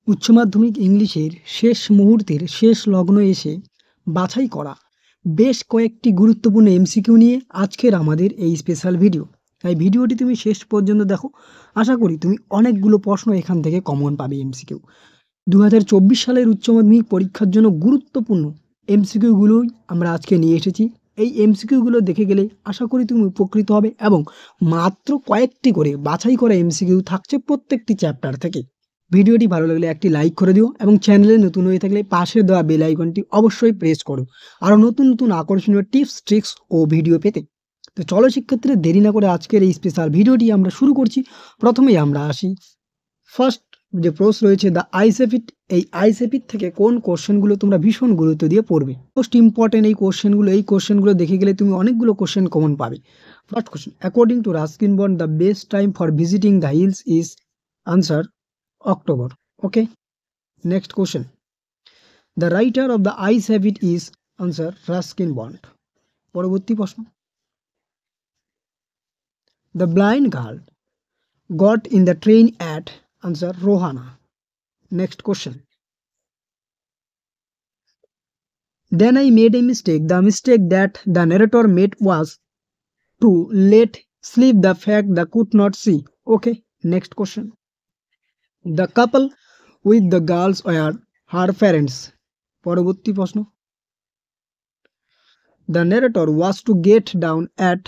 উচ্চ মাধ্যমিক ইংলিশের শেষ মুহূর্তের শেষ লগ্নে এসে বাছাই করা বেশ কয়েকটি গুরুত্বপূর্ণ এমসিকিউ নিয়ে আজকের আমাদের এই স্পেশাল ভিডিও। তাই ভিডিওটি তুমি শেষ পর্যন্ত দেখো। আশা করি তুমি অনেকগুলো প্রশ্ন এখান থেকে কমন পাবে। এমসিকিউ 2024 সালের উচ্চ মাধ্যমিক পরীক্ষার জন্য গুরুত্বপূর্ণ এমসিকিউগুলোই আমরা আজকে নিয়ে এসেছি। এই এমসিকিউগুলো দেখে গেলে আশা করি তুমি উপকৃত হবে এবং মাত্র কয়েকটি করে বাছাই করা এমসিকিউ থাকছে প্রত্যেকটি চ্যাপ্টার থেকে। ভিডিওটি ভালো লাগলে একটি লাইক করে দিও এবং চ্যানেলে নতুন হয়ে থাকলে পাশে দেওয়া বেল আইকনটি অবশ্যই প্রেস করো আরও নতুন নতুন আকর্ষণীয় টিপস, ট্রিক্স ও ভিডিও পেতে। তো চলো শিক্ষার্থীরা, দেরি না করে আজকের এই স্পেশাল ভিডিওটি আমরা শুরু করছি। প্রথমেই আমরা আসি ফার্স্ট যে প্রশ্ন রয়েছে দ্য আইসেপিট। এই আইসেপিট থেকে কোন কোশ্চেনগুলো তোমরা ভীষণ গুরুত্ব দিয়ে পড়বে? মোস্ট ইম্পর্টেন্ট এই কোশ্চেনগুলো দেখে গেলে তুমি অনেকগুলো কোশ্চেন কমন পাবে। First question, according to Ruskin bond the best time for visiting the hills is answer October. Okay. Next question. The writer of the ice habit is answer Ruskin Bond. পরবর্তী প্রশ্ন, The blind girl got in the train at answer Rohana. Next question. Then I made a mistake. The mistake that the narrator made was to let slip the fact they could not see. Okay. Next question. The couple with the girls were her parents. পরবর্তী প্রশ্ন, The narrator was to get down at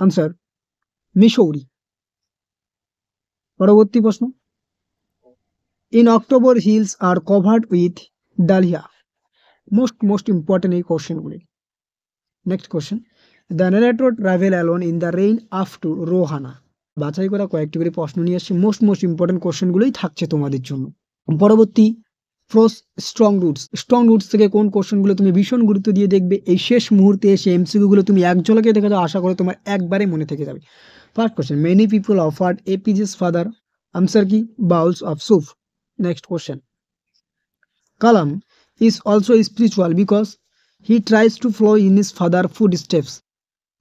answer Missouri. পরবর্তী প্রশ্ন, In October hills are covered with dahlia. Most important এই কোশ্চেনগুলি। Next question, The narrator travel alone in the rain up to Rohana. বাছাই করা কয়েকটি করে প্রশ্ন নিয়ে আসছি। মোস্ট ইম্পর্টেন্ট কোশ্চেনগুলোই থাকছে তোমাদের জন্য। পরবর্তী স্ট্রং রুটস থেকে কোন কোশ্চেনগুলো তুমি ভীষণ গুরুত্ব দিয়ে দেখবে? এই শেষ মুহূর্তে এসে এমসিকিউগুলো তুমি এক ঝলকে দেখে যাও, আশা করে তোমার একবারে মনে থেকে যাবে। First question, many people offered APJ's father answer কি bowls of soup. Next question, Kalam is also spiritual because he tries to follow in his father footsteps.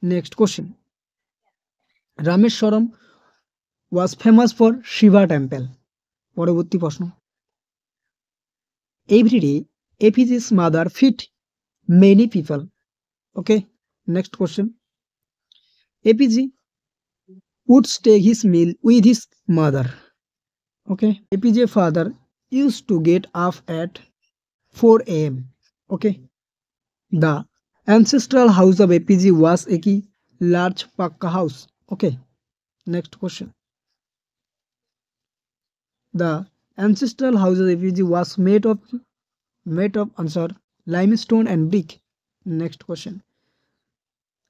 Next question, Rameswaram was famous for Shiva temple. পরবর্তী প্রশ্ন, Every day, APJ's mother feed many people. Okay. Next question. APJ would take his meal with his mother. Okay. APJ father used to get up at 4 a.m. Okay. The ancestral house of APJ was a large Pakka house. Okay. Next question. The ancestral house of APJ was made of answer limestone and brick. Next question.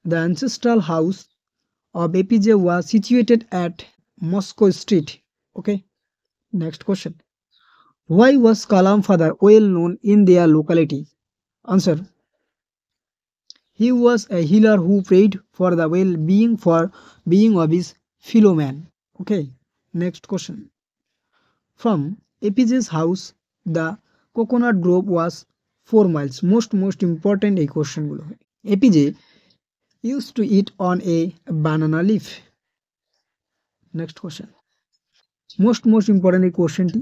The ancestral house of APJ was situated at Moscow Street. Okay. Next question. Why was Kalam father well known in their locality? Answer. He was a healer who prayed for the well-being of his fellow man. Okay. Next question. From APJ's house, the coconut grove was 4 miles. Most important এই কোশ্চেনগুলো। APJ used to eat on a banana leaf. Next question. Most important এই কোশ্চেনটি।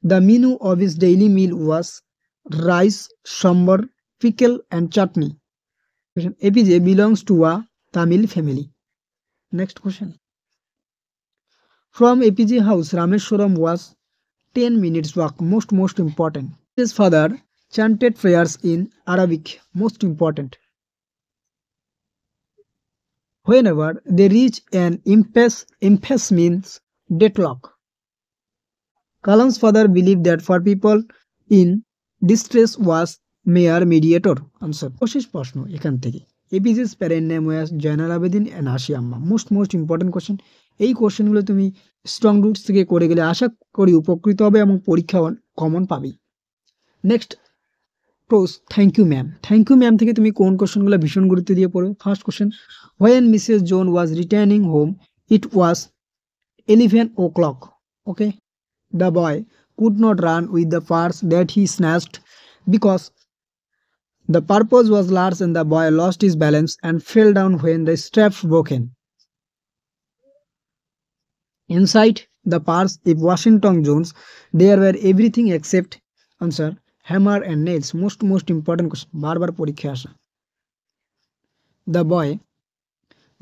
The menu of his daily meal was rice, sambar, pickle and chutney. APJ belongs to a Tamil family. Next question. From APJ house, Rameshwaram was 10 minutes walk. Most important. His father chanted prayers in Arabic. Most important. Whenever they reach an impasse means deadlock. Kalam's father believed that for people in distress was mere mediator. Answer. শেষ প্রশ্ন এখান থেকে। APJ's parent name was Jainal Abedin and Ashi Amma. Most important question. এই কোশ্চেনগুলো তুমি strong roots থেকে করে গেলে আশা করি উপকৃত হবে এবং পরীক্ষা কমন পাবে। Next prose, thank you ma'am থেকে তুমি কোন কোশ্চেনগুলো ভীষণ গুরুত্ব দিয়ে পড়বে? First question, when Mrs Jones was returning home it was 11 o'clock. Okay. The boy could not run with the purse that he snatched because the purpose was large and the boy lost his balance and fell down when the straps broken. Inside The parts if Washington Jones, there were everything except answer hammer and nails. Most important question. বারবার পরীক্ষা আসা. The boy,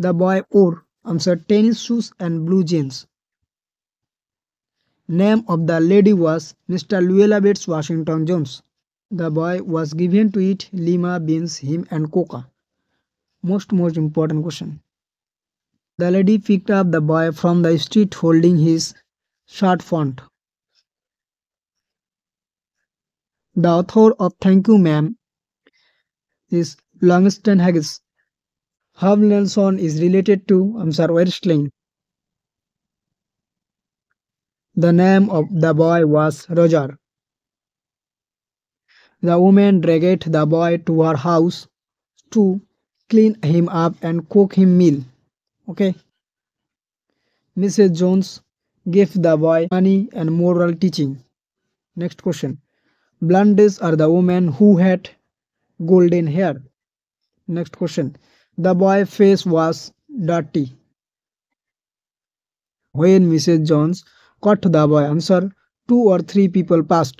the boy wore answer tennis shoes and blue jeans. Name of the lady was Mr. Luella Bates Washington Jones. The boy was given to eat lima beans, him and coca. Most important question. The lady picked up the boy from the street holding his shirt front. The author of Thank You Ma'am is Langston Hughes. Herb Nelson is related to wrestling. The name of the boy was Roger. The woman dragged the boy to her house to clean him up and cook him meal. Okay. Mrs. Jones gave the boy money and moral teaching. Next question. Blondes are the women who had golden hair. Next question. The boy's face was dirty. When Mrs. Jones caught the boy, answer 2 or 3 people passed.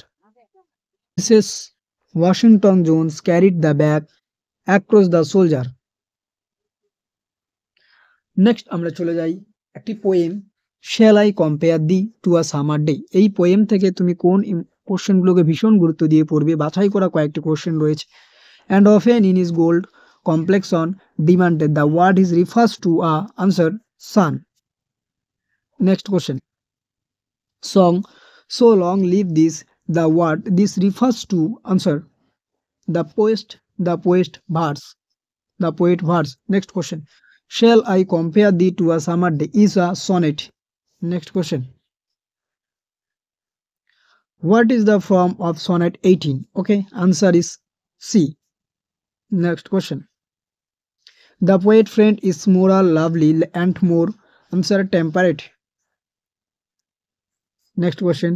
Mrs. Washington Jones carried the bag across the soldier. Next আমরা চলে যাই একটি poem shall I compare thee to a summer day. এই poem থেকে তুমি কোন কোশ্চেনগুলোকে ভীষণ গুরুত্ব দিয়ে পড়বে, বাছাই করা কয়েকটি কোশ্চেন রয়েছে। And often in his gold complexion demanded the word his refers to a answer sun. Next question song so long live this the word this refers to answer the poet verse. Next question. Shall I compare thee to a summer day is a sonnet. Next question. What is the form of sonnet 18? Okay, answer is C. Next question. The poet friend is more lovely and more answer temperate. Next question.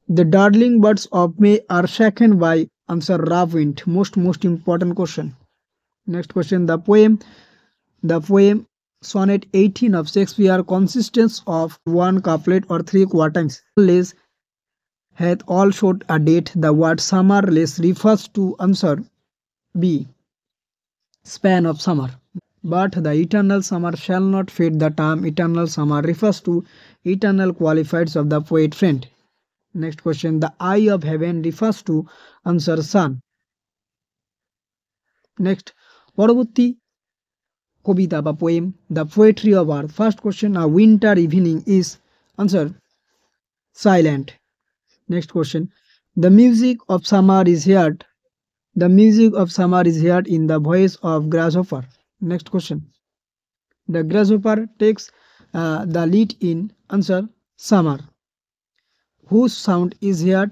The darling birds of May are shaken by answer rough wind. Most important question. Next question. The poem sonnet 18 of Shakespeare consists of 1 couplet or 3 quatrains. Less hath all short a date. The word summer less refers to answer B. Span of summer. But the eternal summer shall not fade. The term eternal summer refers to eternal qualifiers of the poet friend. Next question. The eye of heaven refers to answer sun. Next. পরবর্তী কবিতা বা poem the poetry of earth. First question. A winter evening is answer silent. Next question. The music of summer is heard. The music of summer is heard in the voice of grasshopper. Next question. The grasshopper takes the lead in answer summer. Whose sound is heard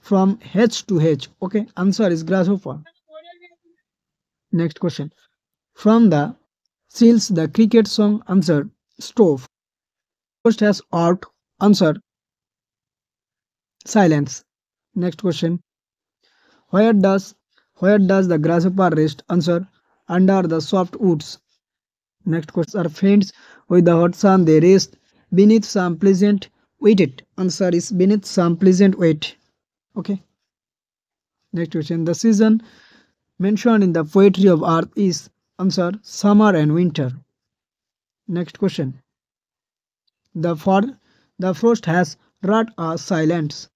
from hedge to hedge? Okay, answer is grasshopper. Next question. From the seals the cricket song answer stove. First has out answer silence. Next question. Where does the grasshopper rest? Answer under the soft woods. Next question. Are friends with the hot sun, they rest beneath some pleasant weighted. Answer is beneath some pleasant weight. Okay. Next question. The season mentioned in the poetry of earth is answer summer and winter. Next question. The frost has wrought a silence.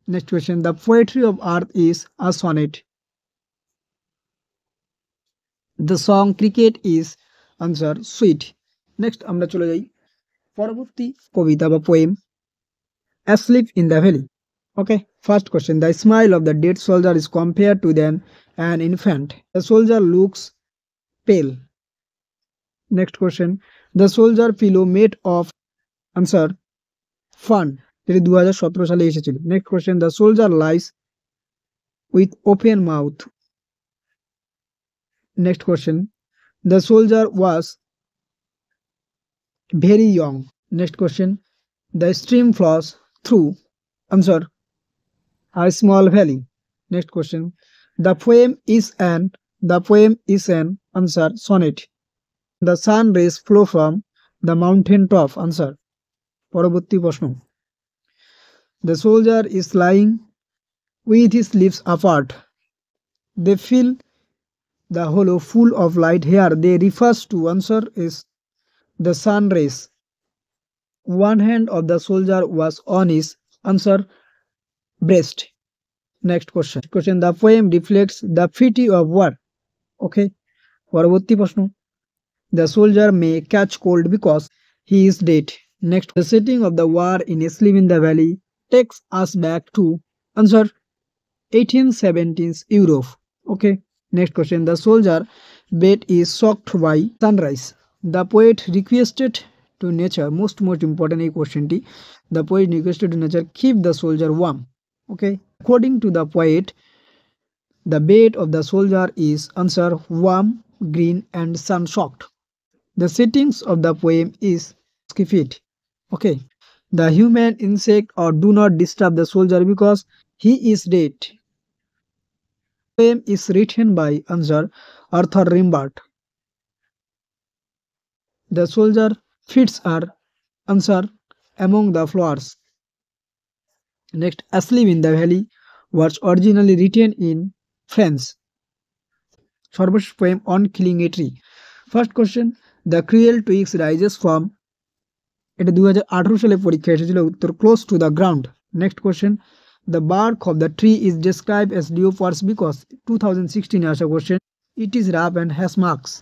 Next question. The poetry of earth is a sonnet. The song cricket is answer sweet. Next আমরা চলে যাই পরবর্তী কবিতা বা poem asleep in the valley. Okay, first question. The smile of the dead soldier is compared to an infant. The soldier looks pale. Next question. The soldier pillow made of answer fun. যেটি 2017 সালে এসেছিল। Next question. The soldier lies with open mouth. Next question. The soldier was very young. Next question. The stream flows through answer a small valley. Next question. The poem is an answer sonnet. The sun rays flow from The mountain top. Answer. পরবর্তী প্রশ্ন, the soldier is lying with his lips apart. They feel the hollow full of light. Here they refers to. Answer is the sun rays. One hand of the soldier was on his. Answer, breast. Next question, the poem reflects the pity of war. Okay, পরবর্তী প্রশ্ন, the soldier may catch cold because he is dead. Next, the setting of the war in Asleep in the Valley takes us back to. Answer, 1870s Europe. Okay, next question, the soldier bed is shocked by sunrise. The poet requested to nature. Most important এই কোশ্চেনটি, the poet requested to nature keep the soldier warm. Okay, according to the poet, the bed of the soldier is. Answer, warm, green and sun shocked. The settings of the poem is skip it. Okay, the human insect or do not disturb the soldier because he is dead. Poem is written by. Answer, Arthur Rimbaud. The soldier feet are. Answer, among the flowers. Next, Asleep in the Valley was originally written in French. সর্বশেষ poem on killing a tree. First question, the cruel twigs rises from. এটা 2018 সালে পরীক্ষা এসেছিল, উত্তর close to the ground. Next question, the bark of the tree is described as leopards because 2016 আসা question, it is rough and has marks.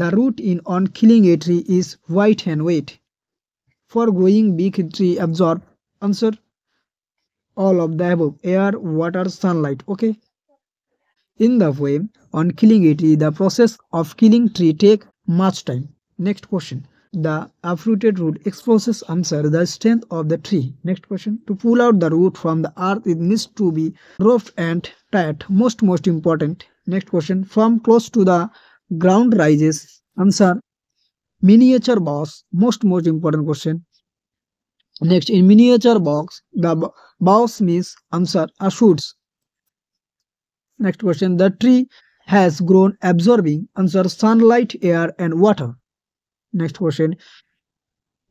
The root in on killing a tree is white and wet. For growing big tree absorb. Answer, all of the above, air, water, sunlight. Okay, in the poem on killing a tree, the process of killing tree take much time. Next question, the uprooted root exposes. Answer, the strength of the tree. Next question, to pull out the root from the earth it needs to be rough and tight. Most important. Next question, from close to the ground rises. Answer, miniature box. Most important question. Next, in miniature box, the box means. Answer, a shoots. Next question, the tree has grown absorbing. Answer, sunlight, air and water. Next question,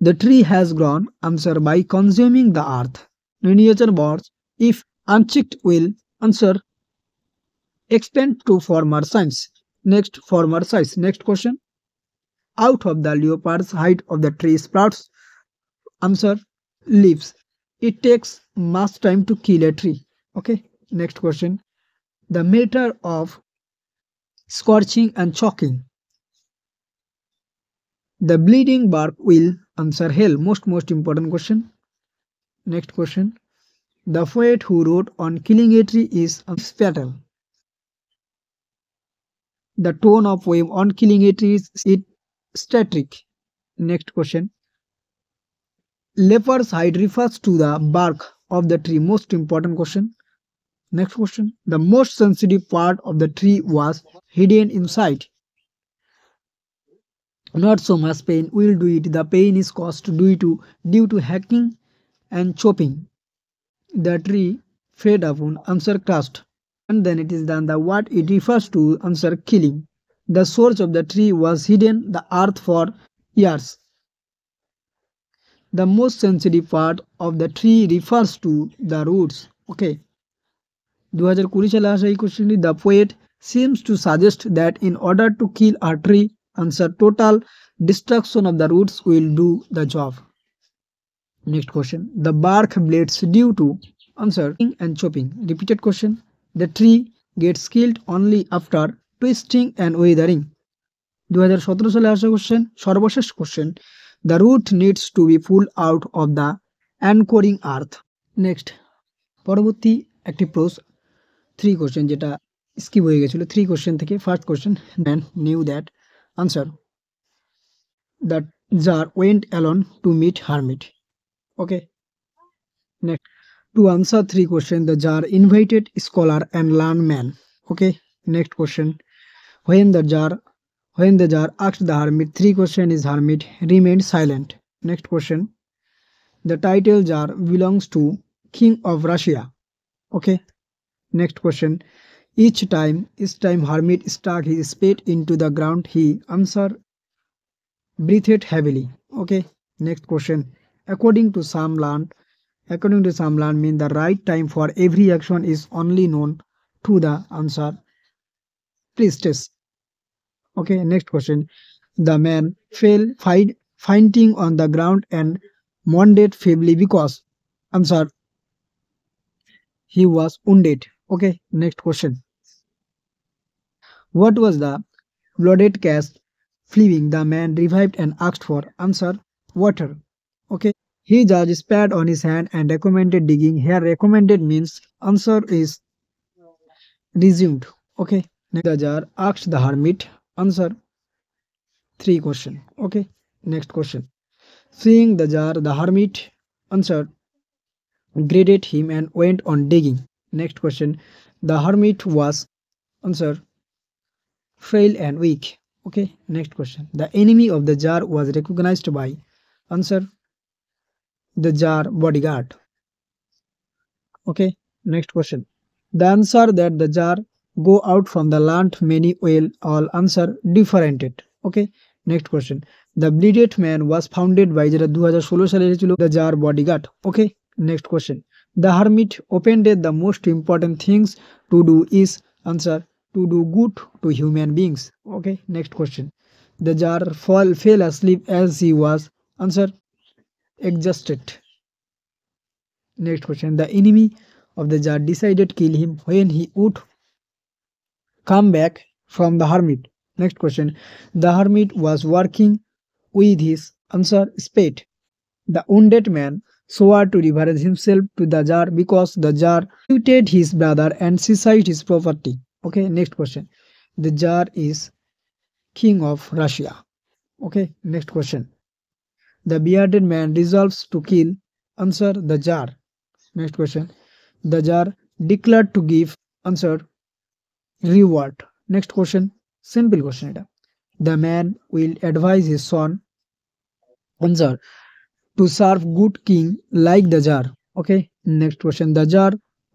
the tree has grown. Answer, by consuming the earth. Miniature box, if unchecked, will. Answer, expand to former size. Next, former size. Next question, out of the leopard's height of the tree sprouts. Answer, leaves. It takes much time to kill a tree. Okay, next question, the matter of scorching and choking. The bleeding bark will. Answer, hell. Most important question. Next question, the poet who wrote on killing a tree is fatal. The tone of poem on killing a tree is it static. Next question, leopard's hide refers to the bark of the tree. Most important question. Next question, the most sensitive part of the tree was hidden inside. Not so much pain will do it. The pain is caused due to hacking and chopping. The tree fed upon. Answer, crushed. And then it is done. The what it refers to. Answer, killing. The source of the tree was hidden the earth for years. The most sensitive part of the tree refers to the roots. Okay, 2020 সালে আসা এই কোশ্চেনটি, the poet seems to suggest that in order to kill a tree. Answer, total destruction of the roots will do the job. Next question, the bark bleeds due to. Answer, and chopping. Repeated question, the tree gets killed only after twisting and weathering. 2017 সালে আসা question, সর্বশেষ question, the root needs to be pulled out of the anchoring earth. Next, পরবর্তী একটি প্রোস 3 question যেটা skip হয়ে গেছিল 3 question থেকে। First question, man knew that. Answer, the jar went alone to meet hermit. Okay, next, to answer 3 questions, the jar invited scholar and learned man. Okay, next question, when the jar asked the hermit 3 questions, is hermit remained silent. Next question, the title jar belongs to King of Russia. Okay, next question, each time hermit stuck his spade into the ground he. Answer, breathed heavily. Okay, next question. According to some land, according to some land mean the right time for every action is only known to the answer priestess. Okay, next question. The man fell fainting on the ground and moaned feebly because answer he was wounded. Okay, next question. What was the blooded cat fleeing? The man revived and asked for answer water. Okay. He just spat on his hand and recommended digging. Here recommended means answer is resumed. Okay. The jar asked the hermit answer three question. Okay. Next question. Seeing the jar, the hermit answered, greeted him and went on digging. Next question. The hermit was answer frail and weak. Okay. Next question. The enemy of the jar was recognized by answer the jar bodyguard. Okay. Next question. The answer that the jar go out from the land many will all answer different. Okay. Next question. The bleeded man was founded by যেটা 2016 সালে এসেছিল the jar bodyguard. Okay. Next question. The hermit opened the most important things to do is answer to do good to human beings. Okay. Next question. The jar fell asleep as he was answer exhausted. Next question. The enemy of the jar decided to kill him when he would come back from the hermit. Next question. The hermit was working with his answer spade. The wounded man swore to revenge himself to the jar because the jar looted his brother and seized his property. Okay, next question. The jar is king of Russia. Okay, next question. The bearded man resolves to kill answer the jar. Next question. The jar declared to give answer reward. Next question. Simple question এটা. The man will advise his son answer to serve good king like the jar. Okay. Next question. The jar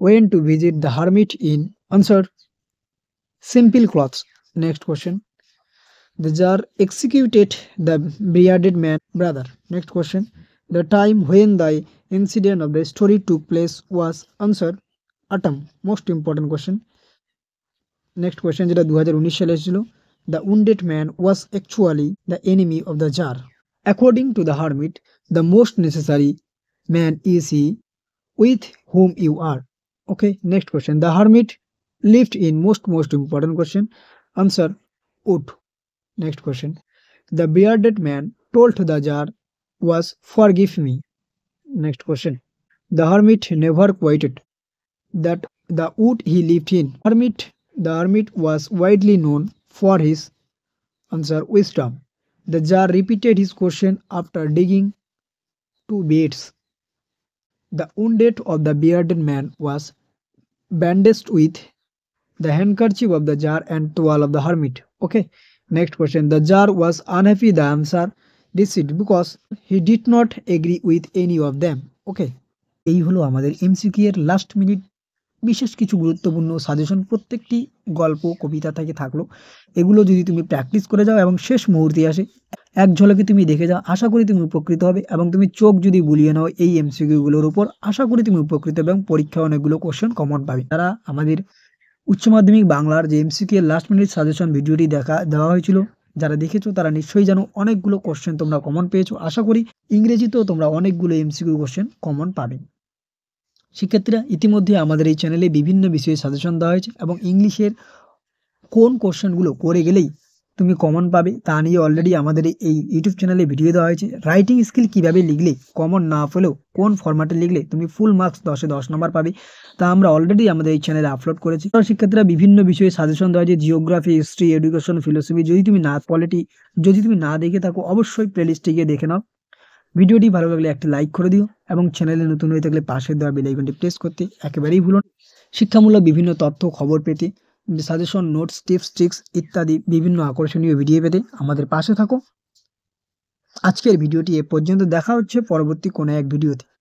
went to visit the hermit in answer simple clothes. Next question. The jar executed the bearded man brother. Next question. The time when the incident of the story took place was answer autumn. Most important question. Next question যেটা 2019 সালে এসেছিল the wounded man was actually the enemy of the jar. According to the hermit, the most necessary man is he with whom you are. Okay, next question. The hermit lived in most important question. Answer wood. Next question. The bearded man told the jar was forgive me. Next question. The hermit never quitted that the wood he lived in. The hermit was widely known for his answer wisdom. The jar repeated his question after digging two beds. The wounded of the bearded man was bandaged with the handkerchief of the jar and towel of the hermit. Okay. Next question. The jar was unhappy the answer received because he did not agree with any of them. Okay. এই হলো আমাদের MCQ এর last minute বিশেষ কিছু গুরুত্বপূর্ণ suggestion প্রত্যেকটি গল্প কবিতা থেকে থাকলো। এগুলো যদি তুমি প্র্যাকটিস করে যাও এবং শেষ মুহূর্তে আসে এক ঝলকে তুমি দেখে যাও, আশা করি তুমি উপকৃত হবে এবং তুমি চোখ যদি বুলিয়ে নাও এই এমসিকিউগুলোর উপর, আশা করি তুমি উপকৃত হবে এবং পরীক্ষায় অনেকগুলো কোশ্চেন কমন পাবে। তারা আমাদের উচ্চ মাধ্যমিক বাংলার যে এমসিকিউ এর লাস্ট মিনিট সাজেশন ভিডিওটি দেওয়া হয়েছিল, যারা দেখেছো তারা নিশ্চয়ই জানো অনেকগুলো কোশ্চেন তোমরা কমন পেয়েছো। আশা করি ইংরেজিতেও তোমরা অনেকগুলো এমসিকিউ কোশ্চেন কমন পাবে। শিক্ষার্থীরা, ইতিমধ্যে আমাদের এই চ্যানেলে বিভিন্ন বিষয়ে সাজেশন দেওয়া হয়েছে এবং ইংলিশের কোন কোশ্চেনগুলো করে গেলেই তুমি কমন পাবে তা নিয়ে অলরেডি আমাদের এই ইউটিউব চ্যানেলে ভিডিও দেওয়া হয়েছে। রাইটিং স্কিল কিভাবে লিখলে কমন না পেলেও কোন ফরম্যাটে লিখলে তুমি ফুল মার্কস 10-এ 10 নম্বর পাবে তা আমরা অলরেডি আমাদের এই চ্যানেলে আপলোড করেছি। শিক্ষার্থীরা, বিভিন্ন বিষয়ে সাজেশন দেওয়া হয়েছে, জিওগ্রাফি, হিস্ট্রি, এডুকেশন, ফিলোসফি। যদি তুমি না দেখে থাকো অবশ্যই প্লেলিস্টে গিয়ে দেখে নাও। ভিডিওটি ভালো লাগলে একটা লাইক করে দিও এবং চ্যানেলে নতুন হয়ে থাকলে পাশে দেওয়া বেল আইকনটি প্রেস করতে একেবারেই ভুলো না। শিক্ষামূলক বিভিন্ন তথ্য খবর পেতে, সাজেশন, নোটস, টিপস, ট্রিক্স ইত্যাদি বিভিন্ন আকর্ষণীয় ভিডিও পেতে আমাদের পাশে থাকো। আজকের ভিডিওটি এ পর্যন্ত। দেখা হচ্ছে পরবর্তী কোনো এক ভিডিওতে।